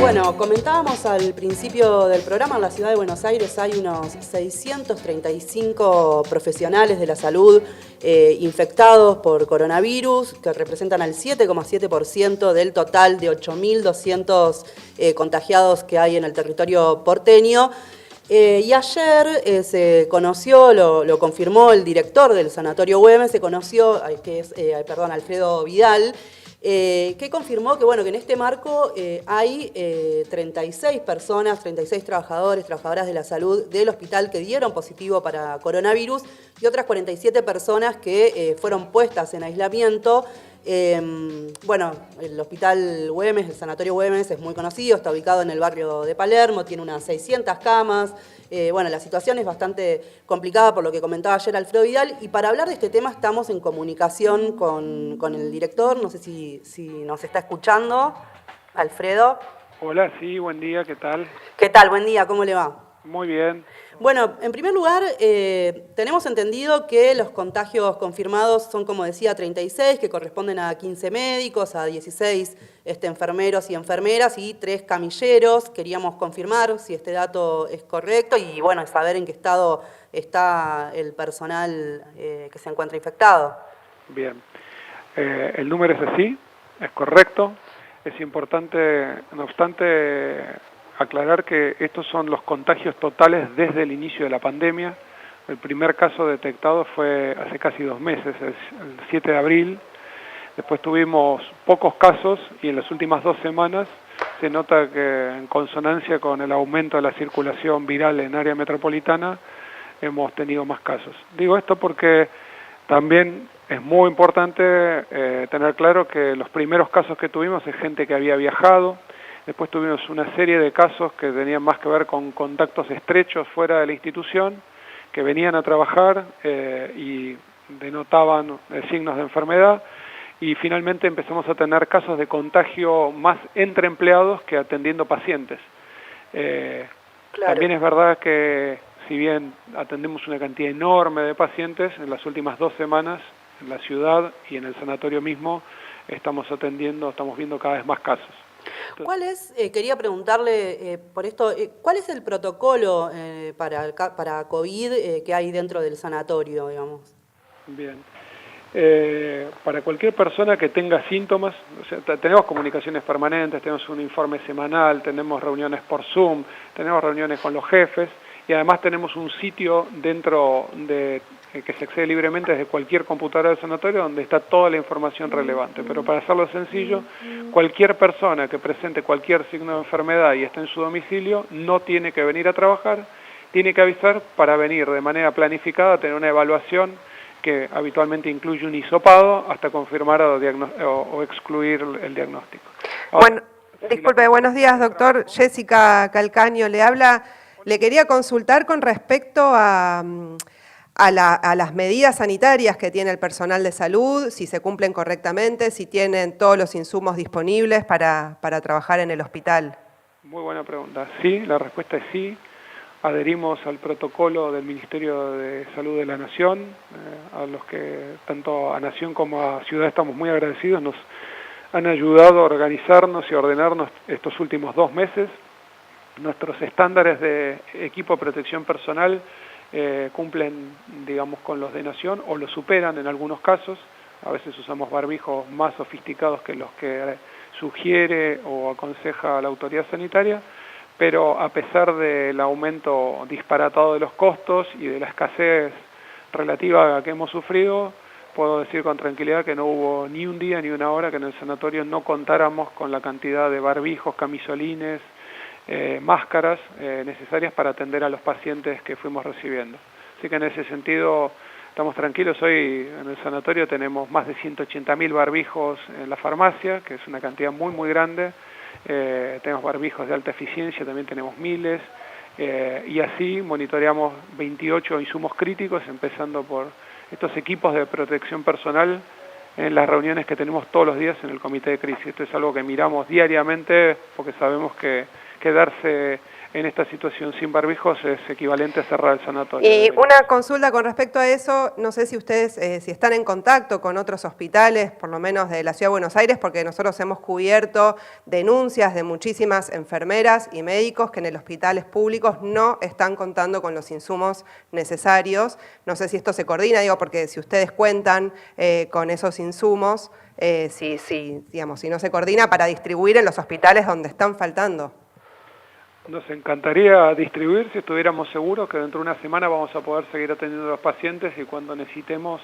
Bueno, comentábamos al principio del programa, en la ciudad de Buenos Aires hay unos 635 profesionales de la salud infectados por coronavirus, que representan al 7,7% del total de 8.200 contagiados que hay en el territorio porteño. Y ayer se conoció, lo confirmó el director del Sanatorio Güemes, se conoció, que es Alfredo Vidal, que confirmó que, bueno, que en este marco hay 36 personas, 36 trabajadores, trabajadoras de la salud del hospital que dieron positivo para coronavirus y otras 47 personas que fueron puestas en aislamiento. Bueno, el hospital Güemes, el Sanatorio Güemes es muy conocido, está ubicado en el barrio de Palermo, tiene unas 600 camas. Bueno, la situación es bastante complicada por lo que comentaba ayer Alfredo Vidal, y para hablar de este tema estamos en comunicación con el director, no sé si nos está escuchando. Alfredo. Hola, sí, buen día, ¿qué tal? ¿Qué tal? Buen día, ¿cómo le va? Muy bien. Bueno, en primer lugar, tenemos entendido que los contagios confirmados son, como decía, 36, que corresponden a 15 médicos, a 16 enfermeros y enfermeras y 3 camilleros. Queríamos confirmar si este dato es correcto y, bueno, saber en qué estado está el personal que se encuentra infectado. Bien. El número es así, es correcto. Es importante, no obstante, aclarar que estos son los contagios totales desde el inicio de la pandemia. El primer caso detectado fue hace casi 2 meses, el 7 de abril. Después tuvimos pocos casos y en las últimas 2 semanas se nota que, en consonancia con el aumento de la circulación viral en área metropolitana, hemos tenido más casos. Digo esto porque también es muy importante tener claro que los primeros casos que tuvimos es gente que había viajado. Después tuvimos una serie de casos que tenían más que ver con contactos estrechos fuera de la institución, que venían a trabajar y denotaban signos de enfermedad. Y finalmente empezamos a tener casos de contagio más entre empleados que atendiendo pacientes. Claro. También es verdad que, si bien atendemos una cantidad enorme de pacientes, en las últimas 2 semanas en la ciudad y en el sanatorio mismo estamos viendo cada vez más casos. ¿Cuál es, quería preguntarle por esto, cuál es el protocolo para COVID que hay dentro del sanatorio, digamos? Bien. Para cualquier persona que tenga síntomas, o sea, tenemos comunicaciones permanentes, tenemos un informe semanal, tenemos reuniones por Zoom, tenemos reuniones con los jefes y además tenemos un sitio dentro de que se accede libremente desde cualquier computadora del sanatorio donde está toda la información relevante. Pero para hacerlo sencillo, cualquier persona que presente cualquier signo de enfermedad y esté en su domicilio no tiene que venir a trabajar, tiene que avisar para venir de manera planificada a tener una evaluación que habitualmente incluye un hisopado hasta confirmar o excluir el diagnóstico. Ahora, bueno, disculpe, buenos días, doctor. Jessica Calcaño le habla. Le quería consultar con respecto a las medidas sanitarias que tiene el personal de salud, si se cumplen correctamente, si tienen todos los insumos disponibles para trabajar en el hospital. Muy buena pregunta. Sí, la respuesta es sí. Adherimos al protocolo del Ministerio de Salud de la Nación, a los que tanto a Nación como a Ciudad estamos muy agradecidos. Nos han ayudado a organizarnos y a ordenarnos estos últimos 2 meses. Nuestros estándares de equipo de protección personal cumplen, digamos, con los de Nación o lo superan en algunos casos. A veces usamos barbijos más sofisticados que los que sugiere o aconseja la autoridad sanitaria, pero a pesar del aumento disparatado de los costos y de la escasez relativa que hemos sufrido, puedo decir con tranquilidad que no hubo ni un día ni una hora que en el sanatorio no contáramos con la cantidad de barbijos, camisolines, máscaras necesarias para atender a los pacientes que fuimos recibiendo. Así que en ese sentido estamos tranquilos. Hoy en el sanatorio tenemos más de 180.000 barbijos en la farmacia, que es una cantidad muy muy grande. Tenemos barbijos de alta eficiencia, también tenemos miles, y así monitoreamos 28 insumos críticos, empezando por estos equipos de protección personal en las reuniones que tenemos todos los días en el comité de crisis. Esto es algo que miramos diariamente porque sabemos que quedarse en esta situación sin barbijos es equivalente a cerrar el sanatorio. Y una consulta con respecto a eso, no sé si ustedes si están en contacto con otros hospitales, por lo menos de la Ciudad de Buenos Aires, porque nosotros hemos cubierto denuncias de muchísimas enfermeras y médicos que en los hospitales públicos no están contando con los insumos necesarios. No sé si esto se coordina, digo, porque si ustedes cuentan con esos insumos, si no se coordina para distribuir en los hospitales donde están faltando. Nos encantaría distribuir si estuviéramos seguros que dentro de una semana vamos a poder seguir atendiendo a los pacientes y cuando necesitemos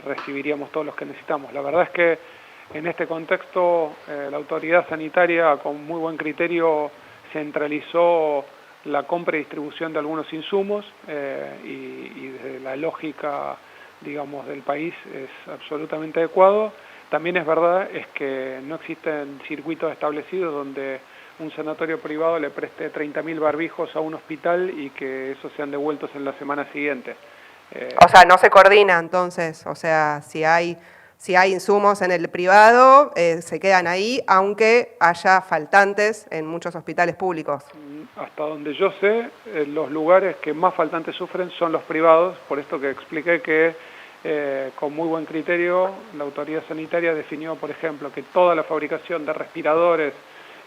recibiríamos todos los que necesitamos. La verdad es que en este contexto la autoridad sanitaria con muy buen criterio centralizó la compra y distribución de algunos insumos y desde la lógica, digamos, del país es absolutamente adecuado. También es verdad es que no existen circuitos establecidos donde un sanatorio privado le preste 30.000 barbijos a un hospital y que esos sean devueltos en la semana siguiente. O sea, no se coordina entonces, o sea, si hay insumos en el privado, se quedan ahí, aunque haya faltantes en muchos hospitales públicos. Hasta donde yo sé, los lugares que más faltantes sufren son los privados, por esto que expliqué que con muy buen criterio la autoridad sanitaria definió, por ejemplo, que toda la fabricación de respiradores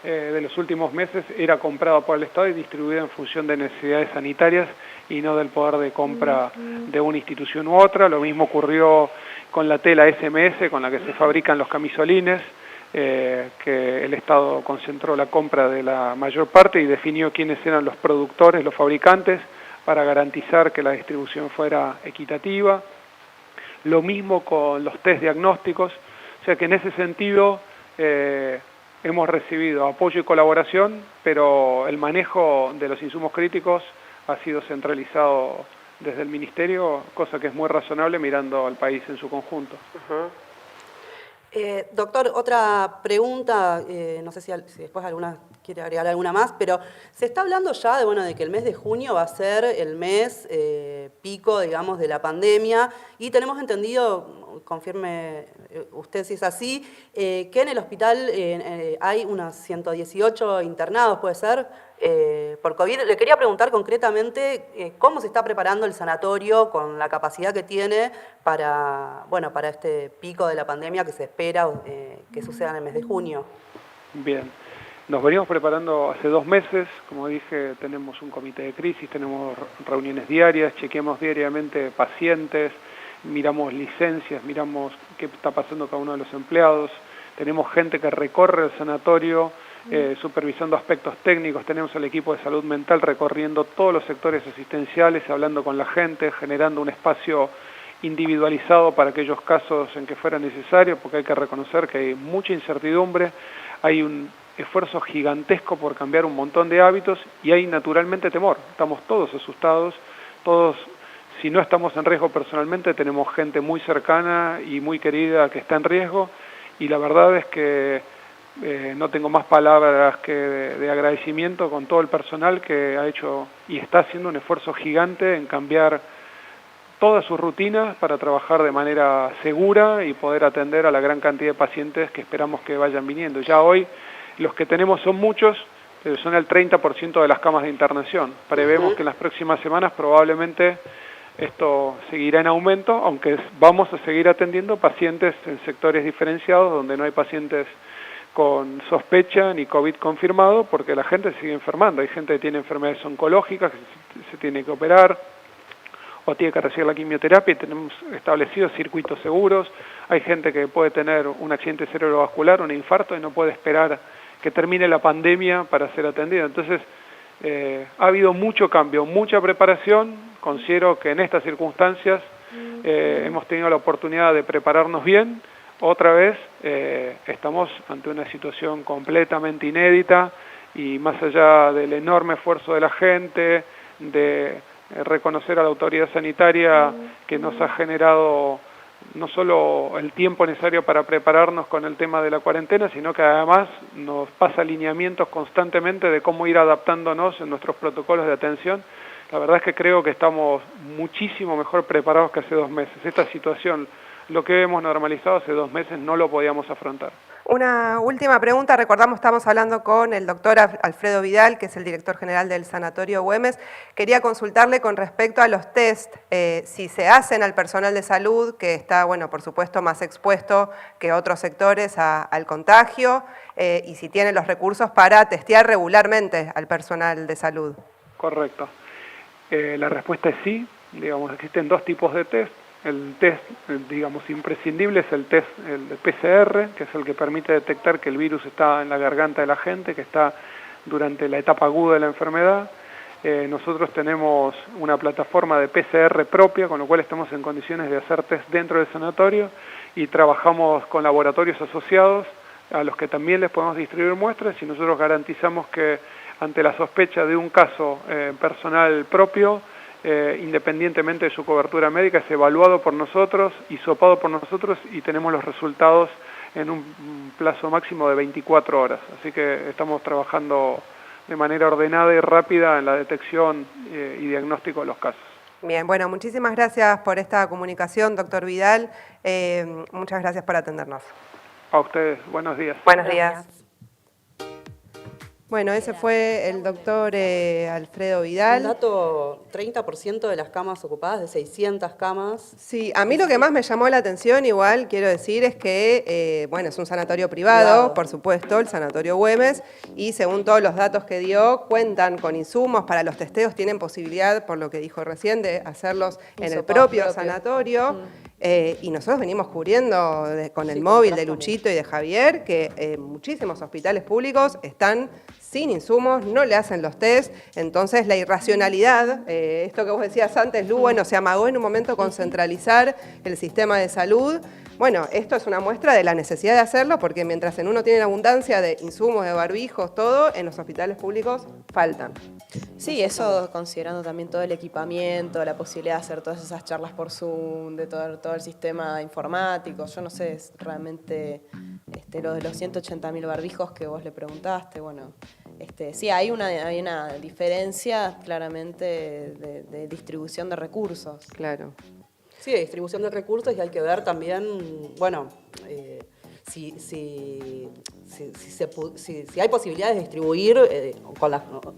de los últimos meses era comprado por el Estado y distribuido en función de necesidades sanitarias y no del poder de compra de una institución u otra. Lo mismo ocurrió con la tela SMS con la que se fabrican los camisolines, que el Estado concentró la compra de la mayor parte y definió quiénes eran los productores, los fabricantes, para garantizar que la distribución fuera equitativa. Lo mismo con los test diagnósticos, o sea que en ese sentido hemos recibido apoyo y colaboración, pero el manejo de los insumos críticos ha sido centralizado desde el Ministerio, cosa que es muy razonable mirando al país en su conjunto. Doctor, otra pregunta, no sé si después alguna quiere agregar alguna más, pero se está hablando ya de que el mes de junio va a ser el mes pico, digamos, de la pandemia, y tenemos entendido, confirme usted si es así, que en el hospital hay unos 118 internados, ¿puede ser?, por COVID. Le quería preguntar concretamente cómo se está preparando el sanatorio con la capacidad que tiene para este pico de la pandemia que se espera que suceda en el mes de junio. Bien, nos venimos preparando hace 2 meses, como dije, tenemos un comité de crisis, tenemos reuniones diarias, chequeamos diariamente pacientes, miramos licencias, miramos qué está pasando cada uno de los empleados, tenemos gente que recorre el sanatorio, supervisando aspectos técnicos, tenemos al equipo de salud mental recorriendo todos los sectores asistenciales, hablando con la gente, generando un espacio individualizado para aquellos casos en que fuera necesario, porque hay que reconocer que hay mucha incertidumbre, hay un esfuerzo gigantesco por cambiar un montón de hábitos y hay naturalmente temor, estamos todos asustados, todos, si no estamos en riesgo personalmente, tenemos gente muy cercana y muy querida que está en riesgo y la verdad es que no tengo más palabras que de agradecimiento con todo el personal que ha hecho y está haciendo un esfuerzo gigante en cambiar todas sus rutinas para trabajar de manera segura y poder atender a la gran cantidad de pacientes que esperamos que vayan viniendo. Ya hoy los que tenemos son muchos, pero son el 30% de las camas de internación. Prevemos que en las próximas semanas probablemente esto seguirá en aumento, aunque vamos a seguir atendiendo pacientes en sectores diferenciados donde no hay pacientes con sospecha ni COVID confirmado, porque la gente sigue enfermando. Hay gente que tiene enfermedades oncológicas, que se tiene que operar, o tiene que recibir la quimioterapia, y tenemos establecidos circuitos seguros. Hay gente que puede tener un accidente cerebrovascular, un infarto, y no puede esperar que termine la pandemia para ser atendido. Entonces, ha habido mucho cambio, mucha preparación. Considero que en estas circunstancias hemos tenido la oportunidad de prepararnos bien. Otra vez estamos ante una situación completamente inédita y más allá del enorme esfuerzo de la gente, de reconocer a la autoridad sanitaria que nos ha generado no solo el tiempo necesario para prepararnos con el tema de la cuarentena, sino que además nos pasa alineamientos constantemente de cómo ir adaptándonos en nuestros protocolos de atención. La verdad es que creo que estamos muchísimo mejor preparados que hace 2 meses. Esta situación, lo que hemos normalizado hace 2 meses, no lo podíamos afrontar. Una última pregunta, recordamos, estamos hablando con el doctor Alfredo Vidal, que es el director general del Sanatorio Güemes. Quería consultarle con respecto a los test, si se hacen al personal de salud, que está, bueno, por supuesto, más expuesto que otros sectores al contagio, y si tiene los recursos para testear regularmente al personal de salud. Correcto. La respuesta es sí. Digamos, existen dos tipos de test. El test, digamos, imprescindible es el test el de PCR, que es el que permite detectar que el virus está en la garganta de la gente, que está durante la etapa aguda de la enfermedad. Nosotros tenemos una plataforma de PCR propia, con lo cual estamos en condiciones de hacer test dentro del sanatorio y trabajamos con laboratorios asociados a los que también les podemos distribuir muestras y nosotros garantizamos que ante la sospecha de un caso personal propio, independientemente de su cobertura médica, es evaluado por nosotros, hisopado por nosotros y tenemos los resultados en un plazo máximo de 24 horas. Así que estamos trabajando de manera ordenada y rápida en la detección y diagnóstico de los casos. Bien, bueno, muchísimas gracias por esta comunicación, doctor Vidal. Muchas gracias por atendernos. A ustedes, buenos días. Buenos días. Bueno, ese fue el doctor Alfredo Vidal. Un dato, 30% de las camas ocupadas, de 600 camas. Sí, a mí lo que más me llamó la atención, igual quiero decir, es que, bueno, es un sanatorio privado, por supuesto, el Sanatorio Güemes, y según todos los datos que dio, cuentan con insumos para los testeos, tienen posibilidad, por lo que dijo recién, de hacerlos en el propio sanatorio. Y nosotros venimos cubriendo con el móvil de Luchito y de Javier que muchísimos hospitales públicos están sin insumos, no le hacen los test, entonces la irracionalidad, esto que vos decías antes, Lu, bueno, se amagó en un momento con centralizar el sistema de salud. Bueno, esto es una muestra de la necesidad de hacerlo porque mientras en uno tiene abundancia de insumos, de barbijos, todo, en los hospitales públicos faltan. Sí, eso considerando también todo el equipamiento, la posibilidad de hacer todas esas charlas por Zoom, de todo el sistema informático. Yo no sé, es realmente lo de los 180.000 barbijos que vos le preguntaste, bueno, sí, hay una diferencia claramente de distribución de recursos. Claro. Sí, de distribución de recursos y hay que ver también, bueno, si hay posibilidades de distribuir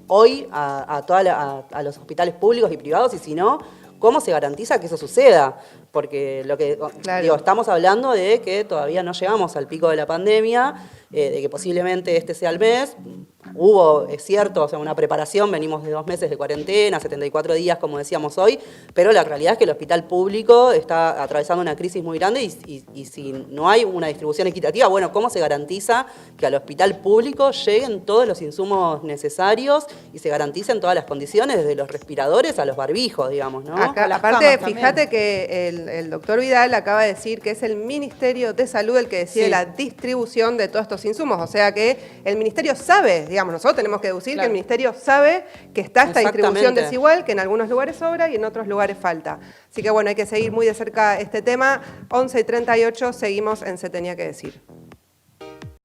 hoy a los hospitales públicos y privados y si no, ¿cómo se garantiza que eso suceda? Porque lo que estamos hablando de que todavía no llegamos al pico de la pandemia, de que posiblemente este sea el mes. Hubo, es cierto, o sea, una preparación, venimos de 2 meses de cuarentena, 74 días, como decíamos hoy, pero la realidad es que el hospital público está atravesando una crisis muy grande y si no hay una distribución equitativa, bueno, ¿cómo se garantiza que al hospital público lleguen todos los insumos necesarios y se garanticen todas las condiciones, desde los respiradores a los barbijos, digamos, ¿no? Aparte, fíjate que el doctor Vidal acaba de decir que es el Ministerio de Salud el que decide la distribución de todos estos insumos, o sea que el Ministerio sabe, digamos, nosotros tenemos que deducir que el Ministerio sabe que está esta distribución desigual, que en algunos lugares sobra y en otros lugares falta. Así que bueno, hay que seguir muy de cerca este tema. 11:38, seguimos en Se Tenía que Decir.